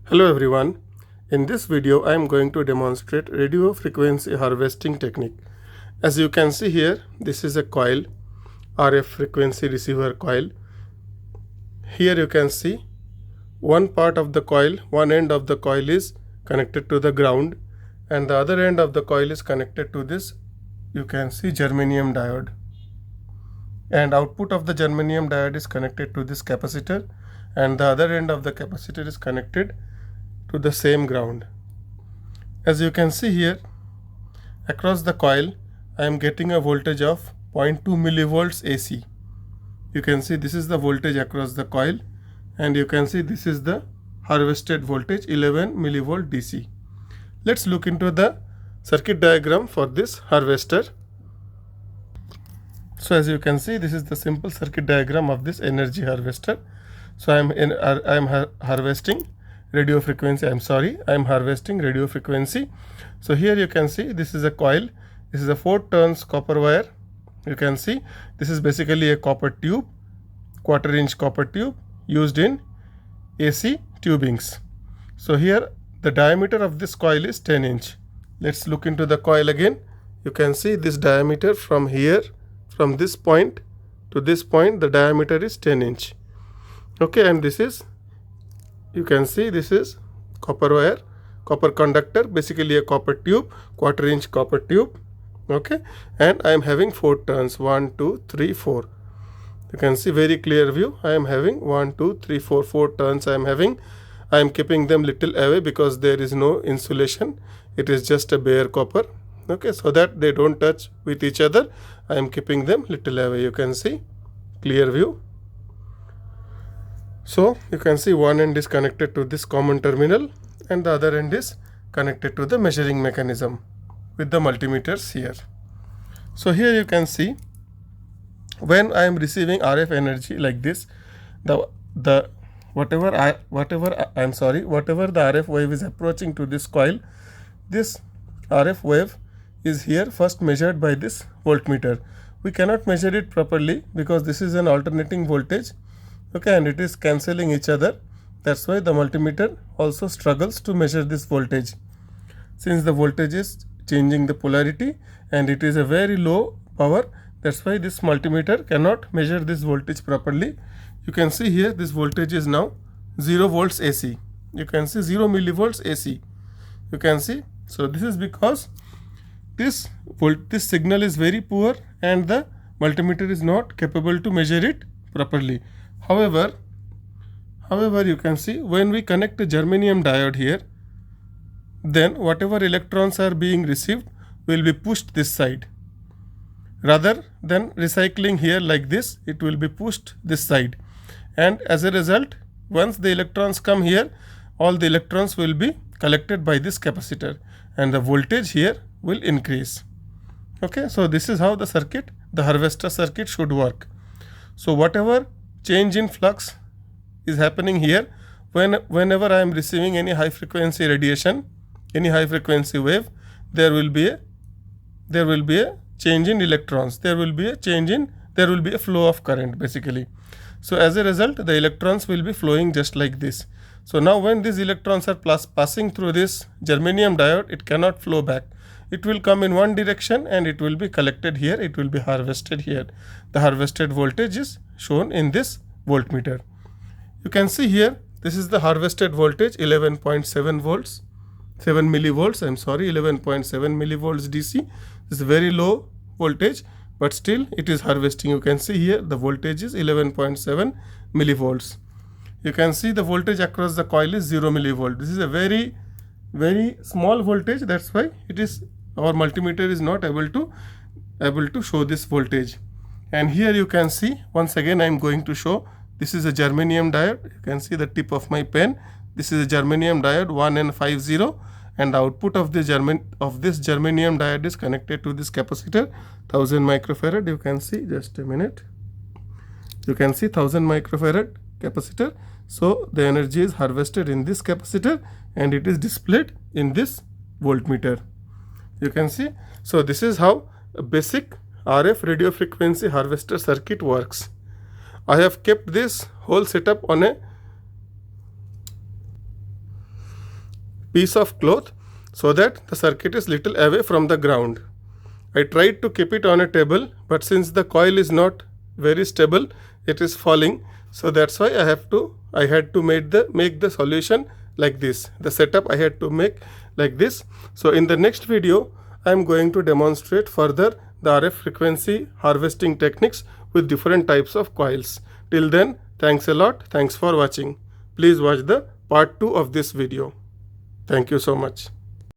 Hello everyone. In this video I am going to demonstrate radio frequency harvesting technique. As you can see here, this is a coil, RF frequency receiver coil. Here you can see one part of the coil, one end of the coil is connected to the ground and the other end of the coil is connected to this, you can see, germanium diode. And output of the germanium diode is connected to this capacitor and the other end of the capacitor is connected to the same ground. As you can see here, across the coil I am getting a voltage of 0.2 millivolts AC. You can see this is the voltage across the coil and you can see this is the harvested voltage 11 millivolt DC. Let's look into the circuit diagram for this harvester. So as you can see, this is the simple circuit diagram of this energy harvester. So I am harvesting radio frequency. I am harvesting radio frequency. So here you can see this is a coil. This is a 4 turns copper wire. You can see this is basically a copper tube, quarter-inch copper tube used in AC tubings. So here the diameter of this coil is 10 inch. Let's look into the coil again. You can see this diameter from here, from this point to this point, the diameter is 10 inch. Okay, and this is, you can see this is copper wire, copper conductor, basically a copper tube, quarter-inch copper tube. Okay, and I am having 4 turns, 1, 2, 3, 4. You can see very clear view. I am having 1, 2, 3, 4, 4 turns I am having. I am keeping them little away because there is no insulation. It is just a bare copper. Okay, so that they don't touch with each other, I am keeping them little away. You can see clear view. So you can see one end is connected to this common terminal and the other end is connected to the measuring mechanism with the multimeters here. So here you can see when I am receiving RF energy like this, whatever the RF wave is approaching to this coil, this RF wave is here first measured by this voltmeter. We cannot measure it properly because this is an alternating voltage. Okay, and it is cancelling each other. That's why the multimeter also struggles to measure this voltage. Since the voltage is changing the polarity and it is a very low power, that's why this multimeter cannot measure this voltage properly. You can see here this voltage is now 0 volts AC. You can see 0 millivolts AC. You can see. So this is because this signal is very poor and the multimeter is not capable to measure it properly. However, you can see when we connect a germanium diode here, then whatever electrons are being received will be pushed this side. Rather than recycling here like this, it will be pushed this side. And as a result, once the electrons come here, all the electrons will be collected by this capacitor and the voltage here will increase. Okay, so this is how the harvester circuit should work. So whatever change in flux is happening here, whenever I am receiving any high frequency radiation, any high frequency wave, there will be a change in electrons. There will be a flow of current basically. So as a result, the electrons will be flowing just like this. So now when these electrons are passing through this germanium diode, it cannot flow back. It will come in one direction and it will be collected here. It will be harvested here. The harvested voltage is shown in this voltmeter. You can see here, this is the harvested voltage 11.7 volts, 7 millivolts. 11.7 millivolts DC. This is very low voltage, but still it is harvesting. You can see here the voltage is 11.7 millivolts. You can see the voltage across the coil is 0 millivolt. This is a very, very small voltage. That's why our multimeter is not able to show this voltage. And here you can see, once again I am going to show, this is a germanium diode. You can see the tip of my pen. This is a germanium diode 1N50, and the output of this germanium diode is connected to this capacitor 1000 microfarad. You can see, just a minute. You can see 1000 microfarad capacitor. So the energy is harvested in this capacitor and it is displayed in this voltmeter. You can see. So this is how a basic RF radio frequency harvester circuit works. I have kept this whole setup on a piece of cloth so that the circuit is little away from the ground. I tried to keep it on a table, but since the coil is not very stable, it is falling. So that's why I had to make the solution like this. The setup I had to make like this. So in the next video, I am going to demonstrate further the RF frequency harvesting techniques with different types of coils. Till then, thanks a lot. Thanks for watching. Please watch the part 2 of this video. Thank you so much.